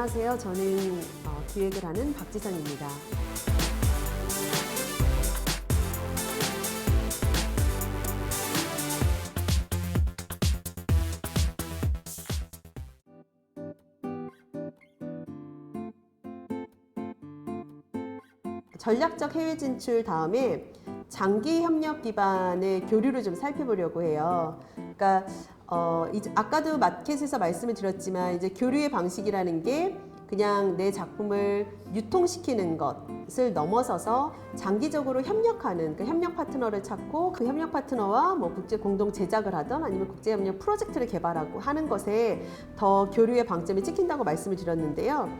안녕하세요. 저는 기획을 하는 박지선입니다. 전략적 해외 진출 다음에 장기 협력 기반의 교류를 좀 살펴보려고 해요. 그러니까 이제 아까도 마켓에서 말씀을 드렸지만 이제 교류의 방식이라는 게 그냥 내 작품을 유통시키는 것을 넘어서서 장기적으로 협력하는 그 협력 파트너를 찾고 그 협력 파트너와 뭐 국제 공동 제작을 하던 아니면 국제 협력 프로젝트를 개발하고 하는 것에 더 교류의 방점이 찍힌다고 말씀을 드렸는데요.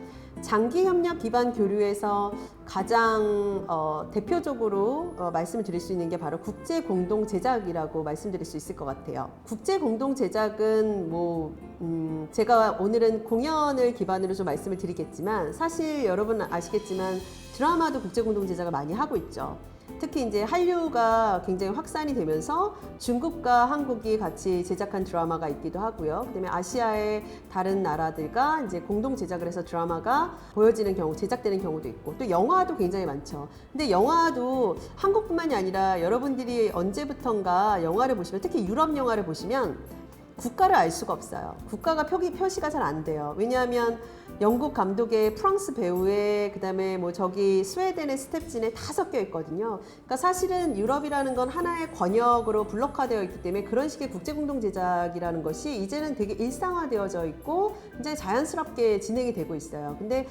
장기 협력 기반 교류에서 가장 대표적으로 말씀을 드릴 수 있는 게 바로 국제 공동 제작이라고 말씀드릴 수 있을 것 같아요. 국제 공동 제작은 제가 오늘은 공연을 기반으로 좀 말씀을 드리겠지만 사실 여러분 아시겠지만 드라마도 국제 공동 제작을 많이 하고 있죠. 특히 이제 한류가 굉장히 확산이 되면서 중국과 한국이 같이 제작한 드라마가 있기도 하고요. 그다음에 아시아의 다른 나라들과 이제 공동 제작을 해서 드라마가 보여지는 경우, 제작되는 경우도 있고, 또 영화도 굉장히 많죠. 근데 영화도 한국뿐만이 아니라 여러분들이 언제부턴가 영화를 보시면, 특히 유럽 영화를 보시면 국가를 알 수가 없어요. 국가가 표시가 잘 안 돼요. 왜냐하면 영국 감독의 프랑스 배우에 그다음에 뭐 저기 스웨덴의 스텝진에 다 섞여 있거든요. 그러니까 사실은 유럽이라는 건 하나의 권역으로 블록화되어 있기 때문에 그런 식의 국제 공동 제작이라는 것이 이제는 되게 일상화되어져 있고 굉장히 자연스럽게 진행이 되고 있어요. 근데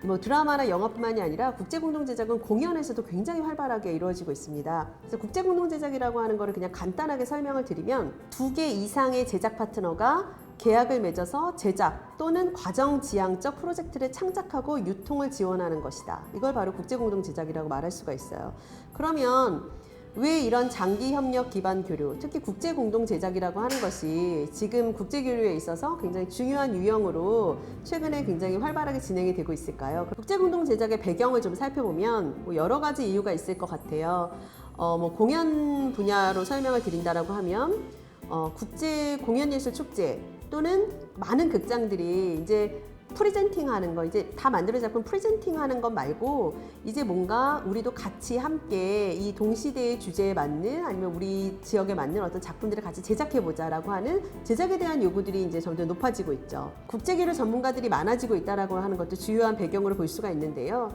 뭐 드라마나 영화뿐만이 아니라 국제 공동 제작은 공연에서도 굉장히 활발하게 이루어지고 있습니다. 그래서 국제 공동 제작이라고 하는 거를 그냥 간단하게 설명을 드리면 2개 이상의 제작 파트너가 계약을 맺어서 제작 또는 과정 지향적 프로젝트를 창작하고 유통을 지원하는 것이다. 이걸 바로 국제 공동 제작이라고 말할 수가 있어요. 그러면 왜 이런 장기 협력 기반 교류, 특히 국제 공동 제작이라고 하는 것이 지금 국제 교류에 있어서 굉장히 중요한 유형으로 최근에 굉장히 활발하게 진행이 되고 있을까요? 국제 공동 제작의 배경을 좀 살펴보면 뭐 여러 가지 이유가 있을 것 같아요. 뭐 공연 분야로 설명을 드린다라고 하면 국제 공연예술 축제 또는 많은 극장들이 이제 프리젠팅 하는 거, 이제 다 만들어진 작품 프리젠팅 하는 것 말고 이제 뭔가 우리도 같이 함께 이 동시대의 주제에 맞는 아니면 우리 지역에 맞는 어떤 작품들을 같이 제작해보자 라고 하는 제작에 대한 요구들이 이제 점점 높아지고 있죠. 국제교류 전문가들이 많아지고 있다라고 하는 것도 주요한 배경으로 볼 수가 있는데요.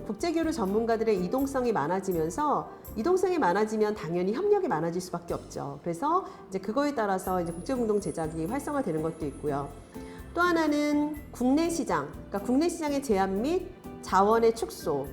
국제교류 전문가들의 이동성이 많아지면서 이동성이 많아지면 당연히 협력이 많아질 수밖에 없죠. 그래서 이제 그거에 따라서 이제 국제공동 제작이 활성화되는 것도 있고요. 또 하나는 국내 시장, 그러니까 국내 시장의 제한 및 자원의 축소에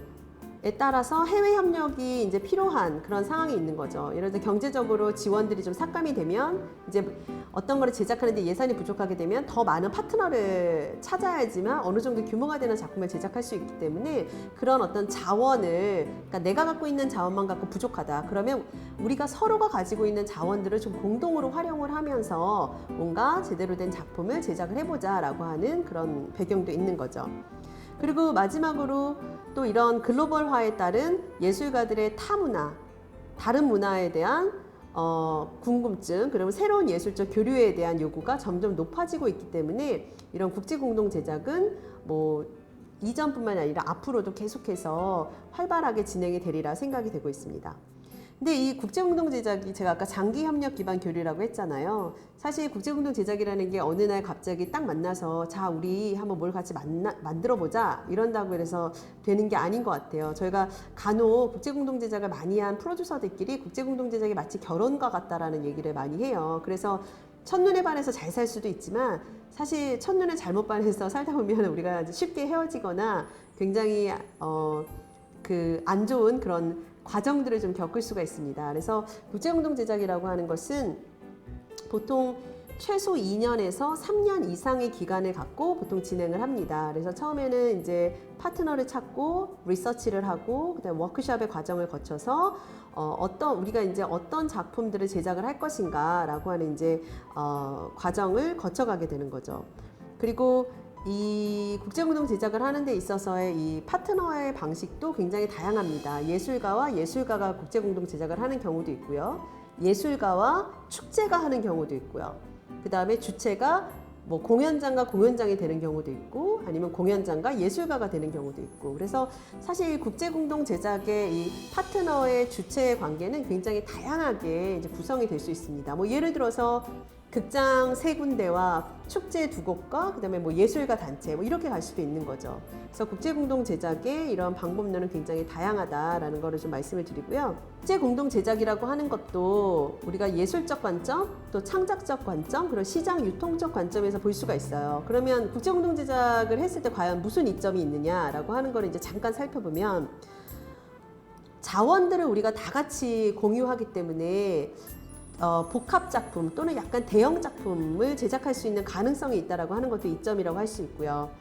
따라서 해외 협력이 이제 필요한 그런 상황이 있는 거죠. 예를 들어 경제적으로 지원들이 좀 삭감이 되면 이제 어떤 거를 제작하는데 예산이 부족하게 되면 더 많은 파트너를 찾아야지만 어느 정도 규모가 되는 작품을 제작할 수 있기 때문에 그런 어떤 자원을, 그러니까 내가 갖고 있는 자원만 갖고 부족하다. 그러면 우리가 서로가 가지고 있는 자원들을 좀 공동으로 활용을 하면서 뭔가 제대로 된 작품을 제작을 해보자라고 하는 그런 배경도 있는 거죠. 그리고 마지막으로 또 이런 글로벌화에 따른 예술가들의 타문화, 다른 문화에 대한 궁금증, 그리고 새로운 예술적 교류에 대한 요구가 점점 높아지고 있기 때문에 이런 국제 공동 제작은 뭐 이전뿐만 아니라 앞으로도 계속해서 활발하게 진행이 되리라 생각이 되고 있습니다. 근데 이 국제공동 제작이 제가 아까 장기 협력 기반 교류라고 했잖아요. 사실 국제공동 제작이라는 게 어느 날 갑자기 딱 만나서 자 우리 한번 뭘 같이 만들어 보자 이런다고 해서 되는 게 아닌 것 같아요. 저희가 간혹 국제공동 제작을 많이 한 프로듀서들끼리 국제공동 제작이 마치 결혼과 같다라는 얘기를 많이 해요. 그래서 첫눈에 반해서 잘 살 수도 있지만 사실 첫눈에 잘못 반해서 살다 보면 우리가 쉽게 헤어지거나 굉장히 안 좋은 그런 과정들을 좀 겪을 수가 있습니다. 그래서 국제공동 제작이라고 하는 것은 보통 최소 2년에서 3년 이상의 기간을 갖고 보통 진행을 합니다. 그래서 처음에는 이제 파트너를 찾고 리서치를 하고 그다음에 워크숍의 과정을 거쳐서 우리가 이제 어떤 작품들을 제작을 할 것인가라고 하는 이제 과정을 거쳐가게 되는 거죠. 그리고 이 국제공동 제작을 하는 데 있어서의 이 파트너의 방식도 굉장히 다양합니다. 예술가와 예술가가 국제공동 제작을 하는 경우도 있고요. 예술가와 축제가 하는 경우도 있고요. 그 다음에 주체가 뭐 공연장과 공연장이 되는 경우도 있고 아니면 공연장과 예술가가 되는 경우도 있고 그래서 사실 국제 공동 제작의 이 파트너의 주체 관계는 굉장히 다양하게 이제 구성이 될 수 있습니다. 뭐 예를 들어서 극장 3군데와 축제 2곳과 그다음에 뭐 예술가 단체 뭐 이렇게 갈 수도 있는 거죠. 그래서 국제 공동 제작의 이런 방법론은 굉장히 다양하다라는 거를 좀 말씀을 드리고요. 국제 공동 제작이라고 하는 것도 우리가 예술적 관점, 또 창작적 관점, 그리고 시장 유통적 관점에서 볼 수가 있어요. 그러면 국제 공동 제작을 했을 때 과연 무슨 이점이 있느냐라고 하는 거를 이제 잠깐 살펴보면 자원들을 우리가 다 같이 공유하기 때문에 복합 작품 또는 약간 대형 작품을 제작할 수 있는 가능성이 있다라고 하는 것도 이점이라고 할 수 있고요.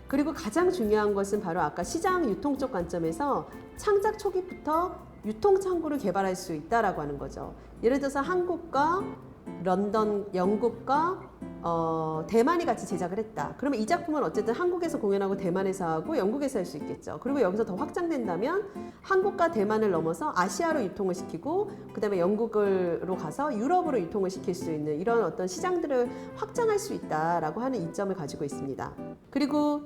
그리고 가장 중요한 것은 바로 아까 시장 유통적 관점에서 창작 초기부터 유통 창구를 개발할 수 있다라고 하는 거죠. 예를 들어서 한국과 런던, 영국과 대만이 같이 제작을 했다. 그러면 이 작품은 어쨌든 한국에서 공연하고 대만에서 하고 영국에서 할 수 있겠죠. 그리고 여기서 더 확장된다면 한국과 대만을 넘어서 아시아로 유통을 시키고 그 다음에 영국으로 가서 유럽으로 유통을 시킬 수 있는 이런 어떤 시장들을 확장할 수 있다라고 하는 이점을 가지고 있습니다. 그리고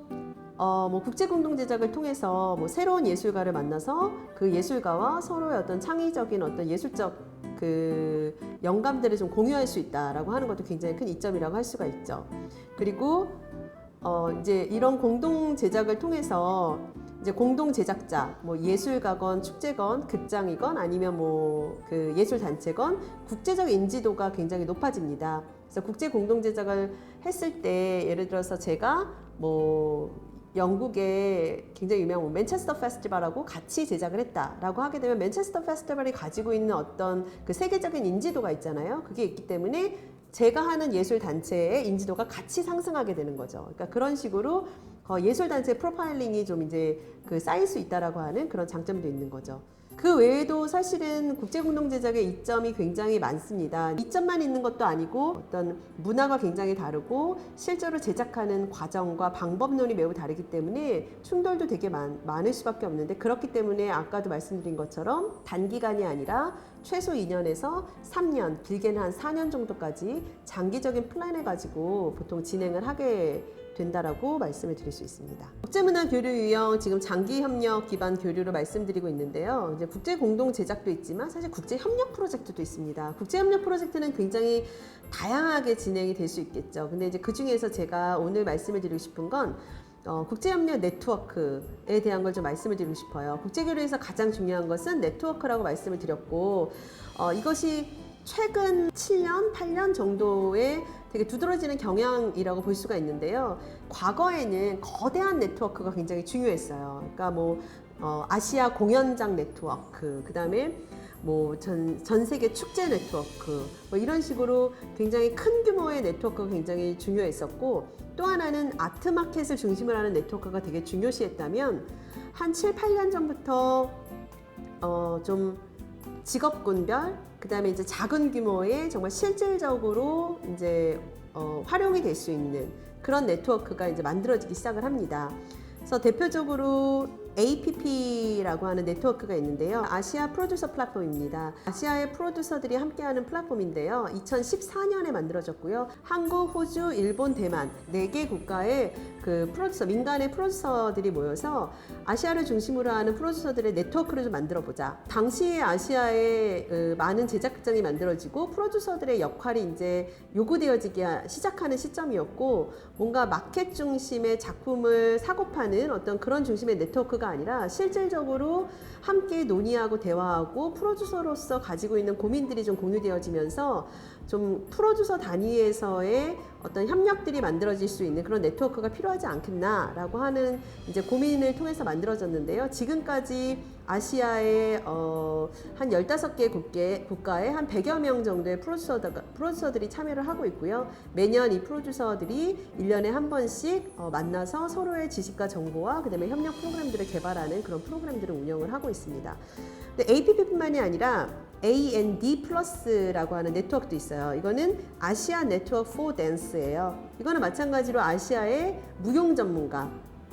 뭐 국제 공동 제작을 통해서 뭐 새로운 예술가를 만나서 그 예술가와 서로의 어떤 창의적인 어떤 예술적 그 영감들을 좀 공유할 수 있다라고 하는 것도 굉장히 큰 이점이라고 할 수가 있죠. 그리고 이제 이런 공동 제작을 통해서 이제 공동 제작자, 뭐 예술가건, 축제건, 극장이건 아니면 뭐 그 예술 단체건 국제적 인지도가 굉장히 높아집니다. 그래서 국제 공동 제작을 했을 때 예를 들어서 제가 뭐 영국의 굉장히 유명한 맨체스터 페스티벌하고 같이 제작을 했다라고 하게 되면 맨체스터 페스티벌이 가지고 있는 어떤 그 세계적인 인지도가 있잖아요. 그게 있기 때문에 제가 하는 예술 단체의 인지도가 같이 상승하게 되는 거죠. 그러니까 그런 식으로 예술 단체 프로파일링이 좀 이제 그 쌓일 수 있다라고 하는 그런 장점도 있는 거죠. 그 외에도 사실은 국제 공동 제작의 이점이 굉장히 많습니다. 이점만 있는 것도 아니고 어떤 문화가 굉장히 다르고 실제로 제작하는 과정과 방법론이 매우 다르기 때문에 충돌도 되게 많을 수밖에 없는데 그렇기 때문에 아까도 말씀드린 것처럼 단기간이 아니라 최소 2년에서 3년, 길게는 한 4년 정도까지 장기적인 플랜을 가지고 보통 진행을 하게 된다라고 말씀을 드릴 수 있습니다. 국제문화 교류 유형 지금 장기 협력 기반 교류로 말씀드리고 있는데요. 이제 국제 공동 제작도 있지만 사실 국제 협력 프로젝트도 있습니다. 국제 협력 프로젝트는 굉장히 다양하게 진행이 될 수 있겠죠. 근데 이제 그 중에서 제가 오늘 말씀을 드리고 싶은 건 국제협력 네트워크에 대한 걸 좀 말씀을 드리고 싶어요. 국제교류에서 가장 중요한 것은 네트워크라고 말씀을 드렸고 이것이 최근 7년, 8년 정도의 되게 두드러지는 경향이라고 볼 수가 있는데요. 과거에는 거대한 네트워크가 굉장히 중요했어요. 그러니까 뭐 아시아 공연장 네트워크, 그 다음에 뭐 전 세계 축제 네트워크, 뭐 이런 식으로 굉장히 큰 규모의 네트워크가 굉장히 중요했었고 또 하나는 아트마켓을 중심으로 하는 네트워크가 되게 중요시했다면 한 7, 8년 전부터 좀 직업군별, 그 다음에 이제 작은 규모의 정말 실질적으로 이제 활용이 될 수 있는 그런 네트워크가 이제 만들어지기 시작을 합니다. 그래서 대표적으로 APP라고 하는 네트워크가 있는데요. 아시아 프로듀서 플랫폼입니다. 아시아의 프로듀서들이 함께하는 플랫폼인데요. 2014년에 만들어졌고요. 한국, 호주, 일본, 대만 4개 국가의 그 프로듀서, 민간의 프로듀서들이 모여서 아시아를 중심으로 하는 프로듀서들의 네트워크를 좀 만들어보자. 당시에 아시아에 많은 제작장이 만들어지고 프로듀서들의 역할이 이제 요구되어지기 시작하는 시점이었고 뭔가 마켓 중심의 작품을 사고 파는 어떤 그런 중심의 네트워크가 아니라 실질적으로 함께 논의하고 대화하고 프로듀서로서 가지고 있는 고민들이 좀 공유되어지면서 좀 프로듀서 단위에서의 어떤 협력들이 만들어질 수 있는 그런 네트워크가 필요하지 않겠나라고 하는 이제 고민을 통해서 만들어졌는데요. 지금까지 아시아의 한 15개 국가에 한 100여 명 정도의 프로듀서들이 참여를 하고 있고요. 매년 이 프로듀서들이 1년에 한 번씩 만나서 서로의 지식과 정보와 그다음에 협력 프로그램들을 개발하는 그런 프로그램들을 운영을 하고 있습니다. 근데 APP뿐만이 아니라 AND 플러스라고 하는 네트워크도 있어요. 이거는 아시아 네트워크 for dance예요. 이거는 마찬가지로 아시아의 무용 전문가,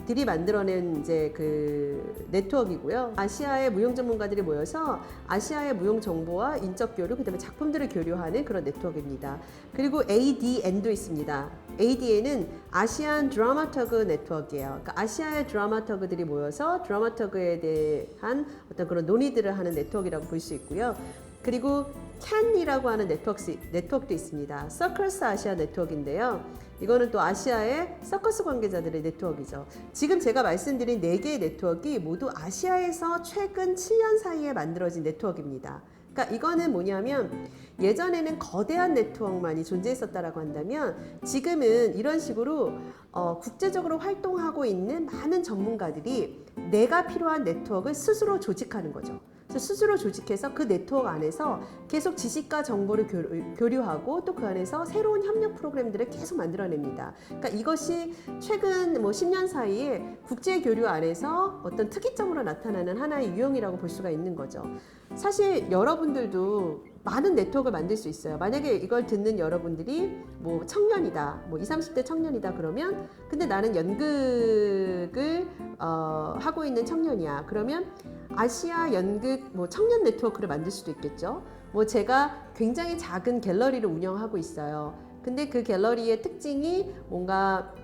들이 만들어낸 이제 그 네트워크이고요. 아시아의 무용 전문가들이 모여서 아시아의 무용 정보와 인적 교류, 그다음에 작품들을 교류하는 그런 네트워크입니다. 그리고 ADN도 있습니다. ADN은 아시안 드라마터그 네트워크예요. 그러니까 아시아의 드라마터그들이 모여서 드라마터그에 대한 어떤 그런 논의들을 하는 네트워크라고 볼 수 있고요. 그리고 캔이라고 하는 네트워크도 있습니다. 서커스 아시아 네트워크인데요. 이거는 또 아시아의 서커스 관계자들의 네트워크이죠. 지금 제가 말씀드린 4개의 네트워크가 모두 아시아에서 최근 7년 사이에 만들어진 네트워크입니다. 그러니까 이거는 뭐냐면 예전에는 거대한 네트워크만이 존재했었다라고 한다면 지금은 이런 식으로 국제적으로 활동하고 있는 많은 전문가들이 내가 필요한 네트워크를 스스로 조직하는 거죠. 스스로 조직해서 그 네트워크 안에서 계속 지식과 정보를 교류하고 또 그 안에서 새로운 협력 프로그램들을 계속 만들어냅니다. 그러니까 이것이 최근 뭐 10년 사이에 국제 교류 안에서 어떤 특이점으로 나타나는 하나의 유형이라고 볼 수가 있는 거죠. 사실 여러분들도 많은 네트워크를 만들 수 있어요. 만약에 이걸 듣는 여러분들이 뭐 청년이다, 뭐 20, 30대 청년이다 그러면 근데 나는 연극을 하고 있는 청년이야. 그러면 아시아 연극 뭐 청년 네트워크를 만들 수도 있겠죠. 뭐 제가 굉장히 작은 갤러리를 운영하고 있어요. 근데 그 갤러리의 특징이 뭔가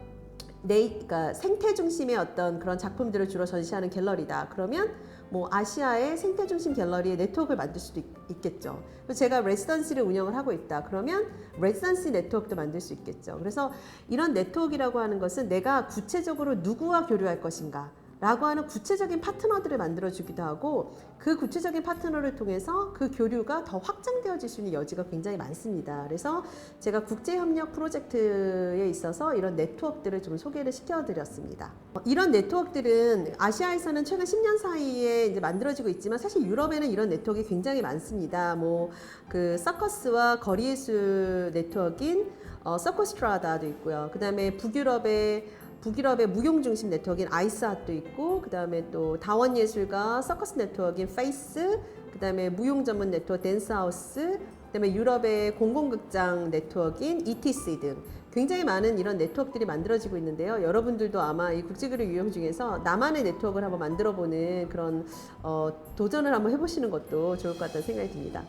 그러니까 생태 중심의 어떤 그런 작품들을 주로 전시하는 갤러리다. 그러면 뭐 아시아의 생태 중심 갤러리의 네트워크를 만들 수도 있겠죠. 제가 레지던시를 운영을 하고 있다. 그러면 레지던시 네트워크도 만들 수 있겠죠. 그래서 이런 네트워크라고 하는 것은 내가 구체적으로 누구와 교류할 것인가 라고 하는 구체적인 파트너들을 만들어주기도 하고 그 구체적인 파트너를 통해서 그 교류가 더 확장되어질 수 있는 여지가 굉장히 많습니다. 그래서 제가 국제협력 프로젝트에 있어서 이런 네트워크들을 좀 소개를 시켜드렸습니다. 이런 네트워크들은 아시아에서는 최근 10년 사이에 이제 만들어지고 있지만 사실 유럽에는 이런 네트워크가 굉장히 많습니다. 뭐 그 서커스와 거리예술 네트워크인 서커스트라다도 있고요. 그 다음에 북유럽의 무용 중심 네트워크인 아이스핫도 있고 그 다음에 또 다원 예술가 서커스 네트워크인 페이스 그 다음에 무용 전문 네트워크 댄스하우스 그 다음에 유럽의 공공극장 네트워크인 ETC 등 굉장히 많은 이런 네트워크들이 만들어지고 있는데요. 여러분들도 아마 이 국제교류 유형 중에서 나만의 네트워크를 한번 만들어보는 그런 도전을 한번 해보시는 것도 좋을 것 같다는 생각이 듭니다.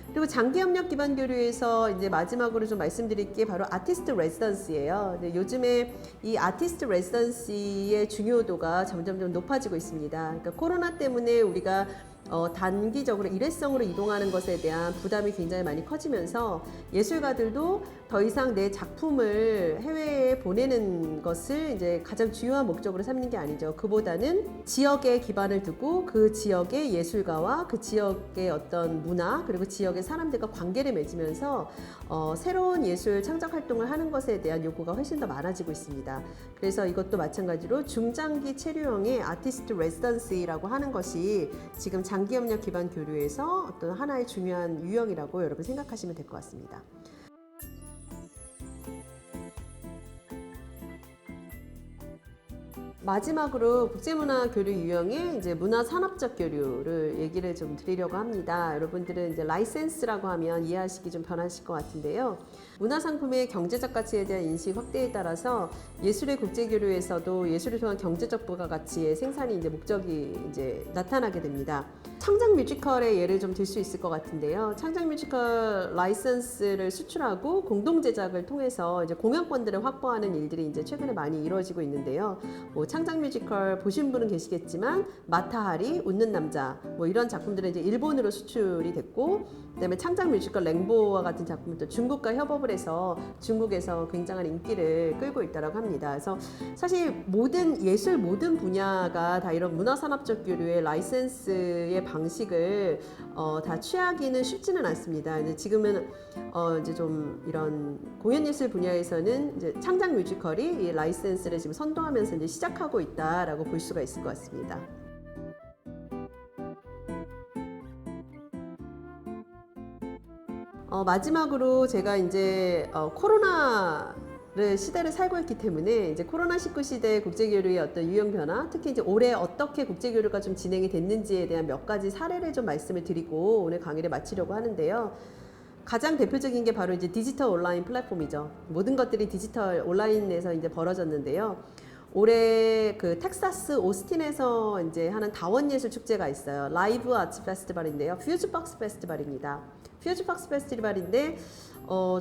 그리고 장기 협력 기반 교류에서 이제 마지막으로 좀 말씀드릴 게 바로 아티스트 레지던시예요. 요즘에 이 아티스트 레지던시의 중요도가 점점 높아지고 있습니다. 그러니까 코로나 때문에 우리가 단기적으로 일회성으로 이동하는 것에 대한 부담이 굉장히 많이 커지면서 예술가들도 더 이상 내 작품을 해외에 보내는 것을 이제 가장 주요한 목적으로 삼는 게 아니죠. 그보다는 지역에 기반을 두고 그 지역의 예술가와 그 지역의 어떤 문화 그리고 지역의 사람들과 관계를 맺으면서 새로운 예술 창작 활동을 하는 것에 대한 요구가 훨씬 더 많아지고 있습니다. 그래서 이것도 마찬가지로 중장기 체류형의 아티스트 레지던시라고 하는 것이 지금 장기 협력 기반 교류에서 어떤 하나의 중요한 유형이라고 여러분 생각하시면 될 것 같습니다. 마지막으로 국제문화 교류 유형의 이제 문화산업적 교류를 얘기를 좀 드리려고 합니다. 여러분들은 이제 라이센스라고 하면 이해하시기 좀 편하실 것 같은데요. 문화상품의 경제적 가치에 대한 인식 확대에 따라서 예술의 국제교류에서도 예술을 통한 경제적 부가가치의 생산이 이제 목적이 이제 나타나게 됩니다. 창작 뮤지컬의 예를 좀 들 수 있을 것 같은데요. 창작 뮤지컬 라이센스를 수출하고 공동 제작을 통해서 이제 공연권들을 확보하는 일들이 이제 최근에 많이 이루어지고 있는데요. 뭐 창작 뮤지컬 보신 분은 계시겠지만 마타하리, 웃는 남자 뭐 이런 작품들은 이제 일본으로 수출이 됐고 그다음에 창작 뮤지컬 랭보와 같은 작품도 중국과 협업을 해서 중국에서 굉장한 인기를 끌고 있다고 합니다. 그래서 사실 모든 분야가 다 이런 문화산업적 교류의 라이센스의 방식을 다 취하기는 쉽지는 않습니다. 이제 지금은 이제 좀 이런 공연예술 분야에서는 이제 창작 뮤지컬이 이 라이센스를 지금 선도하면서 이제 시작하고 있다라고 볼 수가 있을 것 같습니다. 마지막으로 제가 이제 코로나를 시대를 살고 있기 때문에 이제 코로나19 시대 국제교류의 어떤 유형 변화, 특히 이제 올해 어떻게 국제교류가 좀 진행이 됐는지에 대한 몇 가지 사례를 좀 말씀을 드리고 오늘 강의를 마치려고 하는데요. 가장 대표적인 게 바로 이제 디지털 온라인 플랫폼이죠. 모든 것들이 디지털 온라인에서 이제 벌어졌는데요. 올해 그 텍사스 오스틴에서 이제 하는 다원 예술 축제가 있어요. 라이브 아츠 페스티벌인데요. 퓨즈박스 페스티벌입니다. 퓨즈박스 페스티벌인데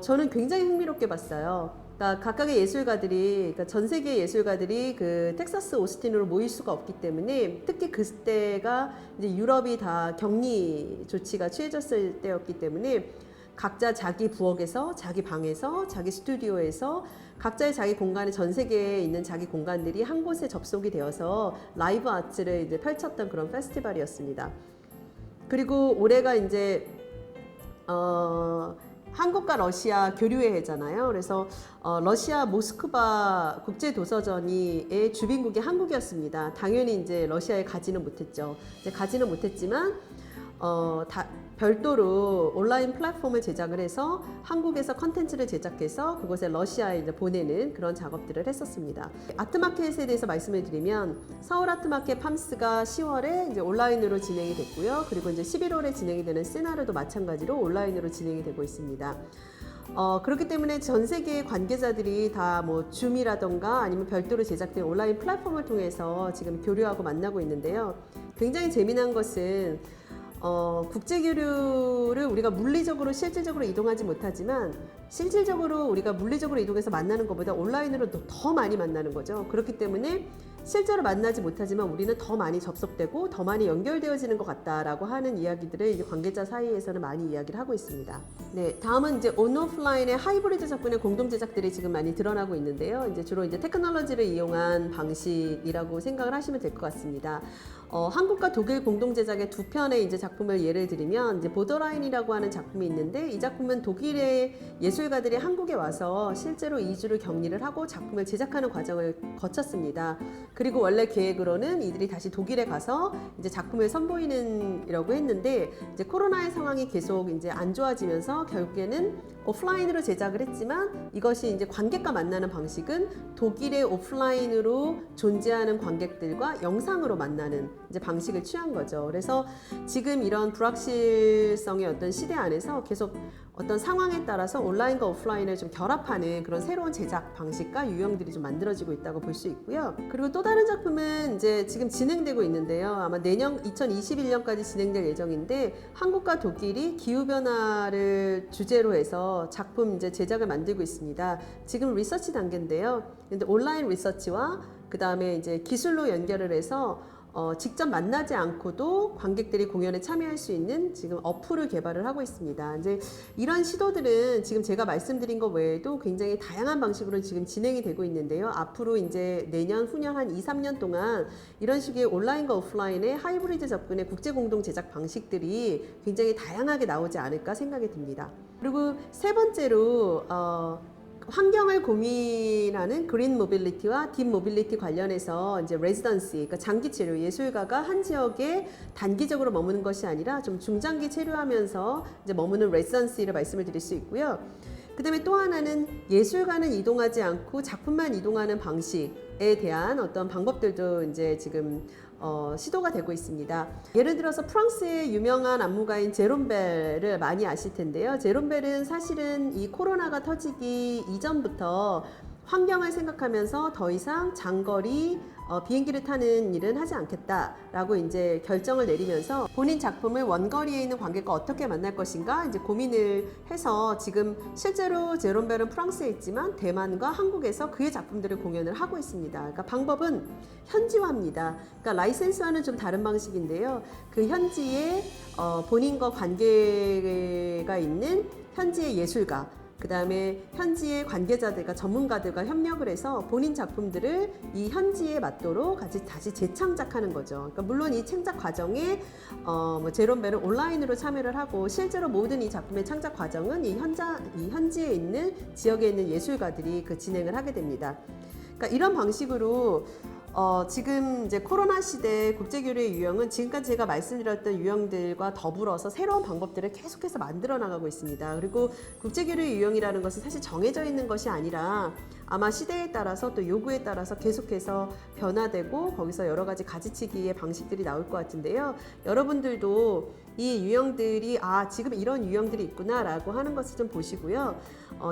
저는 굉장히 흥미롭게 봤어요. 그러니까 각각의 예술가들이, 그러니까 전 세계 예술가들이 그 텍사스 오스틴으로 모일 수가 없기 때문에, 특히 그때가 이제 유럽이 다 격리 조치가 취해졌을 때였기 때문에 각자 자기 부엌에서, 자기 방에서, 자기 스튜디오에서 각자의 자기 공간에, 전 세계에 있는 자기 공간들이 한 곳에 접속이 되어서 라이브 아트를 이제 펼쳤던 그런 페스티벌이었습니다. 그리고 올해가 이제 한국과 러시아 교류의 해잖아요. 그래서 러시아 모스크바 국제도서전의 주빈국이 한국이었습니다. 당연히 이제 러시아에 가지는 못했죠. 이제 가지는 못했지만 별도로 온라인 플랫폼을 제작을 해서 한국에서 컨텐츠를 제작해서 그곳에 러시아에 이제 보내는 그런 작업들을 했었습니다. 아트마켓에 대해서 말씀을 드리면, 서울 아트마켓 팜스가 10월에 이제 온라인으로 진행이 됐고요. 그리고 이제 11월에 진행이 되는 시나르도 마찬가지로 온라인으로 진행이 되고 있습니다. 그렇기 때문에 전 세계 관계자들이 다 뭐 줌이라던가 아니면 별도로 제작된 온라인 플랫폼을 통해서 지금 교류하고 만나고 있는데요. 굉장히 재미난 것은 국제교류를 우리가 물리적으로 실질적으로 이동하지 못하지만, 실질적으로 우리가 물리적으로 이동해서 만나는 것보다 온라인으로 더 많이 만나는 거죠. 그렇기 때문에 실제로 만나지 못하지만 우리는 더 많이 접속되고 더 많이 연결되어지는 것 같다라고 하는 이야기들을 이제 관계자 사이에서는 많이 이야기를 하고 있습니다. 네, 다음은 이제 온오프라인의 하이브리드 접근의 공동 제작들이 지금 많이 드러나고 있는데요. 이제 주로 이제 테크놀로지를 이용한 방식이라고 생각을 하시면 될 것 같습니다. 한국과 독일 공동 제작의 두 편의 이제 작품을 예를 들면, 이제 보더라인이라고 하는 작품이 있는데, 이 작품은 독일의 예술가들이 한국에 와서 실제로 2주를 격리를 하고 작품을 제작하는 과정을 거쳤습니다. 그리고 원래 계획으로는 이들이 다시 독일에 가서 이제 작품을 선보이는이라고 했는데, 이제 코로나의 상황이 계속 이제 안 좋아지면서 결국에는 오프라인으로 제작을 했지만, 이것이 이제 관객과 만나는 방식은 독일의 오프라인으로 존재하는 관객들과 영상으로 만나는 이제 방식을 취한 거죠. 그래서 지금 이런 불확실성의 어떤 시대 안에서 계속 어떤 상황에 따라서 온라인과 오프라인을 좀 결합하는 그런 새로운 제작 방식과 유형들이 좀 만들어지고 있다고 볼 수 있고요. 그리고 또 다른 작품은 이제 지금 진행되고 있는데요. 아마 내년 2021년까지 진행될 예정인데, 한국과 독일이 기후변화를 주제로 해서 작품 이제 제작을 만들고 있습니다. 지금 리서치 단계인데요. 근데 온라인 리서치와 그 다음에 이제 기술로 연결을 해서 직접 만나지 않고도 관객들이 공연에 참여할 수 있는 지금 어플을 개발을 하고 있습니다. 이제 이런 시도들은 지금 제가 말씀드린 것 외에도 굉장히 다양한 방식으로 지금 진행이 되고 있는데요. 앞으로 이제 내년, 후년 한 2, 3년 동안 이런 식의 온라인과 오프라인의 하이브리드 접근의 국제 공동 제작 방식들이 굉장히 다양하게 나오지 않을까 생각이 듭니다. 그리고 세 번째로 환경을 고민하는 그린 모빌리티와 딥 모빌리티 관련해서 이제 레지던시, 그러니까 장기 체류, 예술가가 한 지역에 단기적으로 머무는 것이 아니라 좀 중장기 체류하면서 이제 머무는 레지던시를 말씀을 드릴 수 있고요. 그 다음에 또 하나는 예술가는 이동하지 않고 작품만 이동하는 방식에 대한 어떤 방법들도 이제 지금 시도가 되고 있습니다. 예를 들어서 프랑스의 유명한 안무가인 제롬 벨을 많이 아실 텐데요. 제롬 벨은 사실은 이 코로나가 터지기 이전부터 환경을 생각하면서 더 이상 장거리 비행기를 타는 일은 하지 않겠다라고 이제 결정을 내리면서 본인 작품을 원거리에 있는 관객과 어떻게 만날 것인가 이제 고민을 해서 지금 실제로 제롬 벨은 프랑스에 있지만 대만과 한국에서 그의 작품들을 공연을 하고 있습니다. 그러니까 방법은 현지화입니다. 그러니까 라이센스와는 좀 다른 방식인데요. 그 현지에 본인과 관계가 있는 현지의 예술가, 그 다음에 현지의 관계자들과 전문가들과 협력을 해서 본인 작품들을 이 현지에 맞도록 같이 다시 재창작하는 거죠. 그러니까 물론 이 창작 과정에 제롬 벨은 온라인으로 참여를 하고, 실제로 모든 이 작품의 창작 과정은 이 현지에 있는 지역에 있는 예술가들이 그 진행을 하게 됩니다. 그러니까 이런 방식으로 지금 이제 코로나 시대 국제교류의 유형은 지금까지 제가 말씀드렸던 유형들과 더불어서 새로운 방법들을 계속해서 만들어 나가고 있습니다. 그리고 국제교류의 유형이라는 것은 사실 정해져 있는 것이 아니라 아마 시대에 따라서 또 요구에 따라서 계속해서 변화되고 거기서 여러 가지 가지치기의 방식들이 나올 것 같은데요. 여러분들도 이 유형들이 지금 이런 유형들이 있구나라고 하는 것을 좀 보시고요.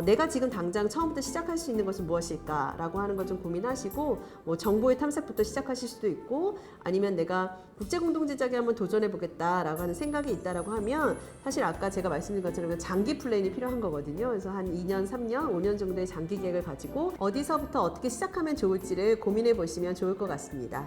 내가 지금 당장 처음부터 시작할 수 있는 것은 무엇일까라고 하는 걸 좀 고민하시고 뭐 정보의 탐색부터 시작하실 수도 있고 아니면 내가 국제공동제작에 한번 도전해 보겠다라고 하는 생각이 있다라고 하면 사실 아까 제가 말씀드린 것처럼 장기 플랜이 필요한 거거든요. 그래서 한 2년, 3년, 5년 정도의 장기 계획을 가지고 어디서부터 어떻게 시작하면 좋을지를 고민해 보시면 좋을 것 같습니다.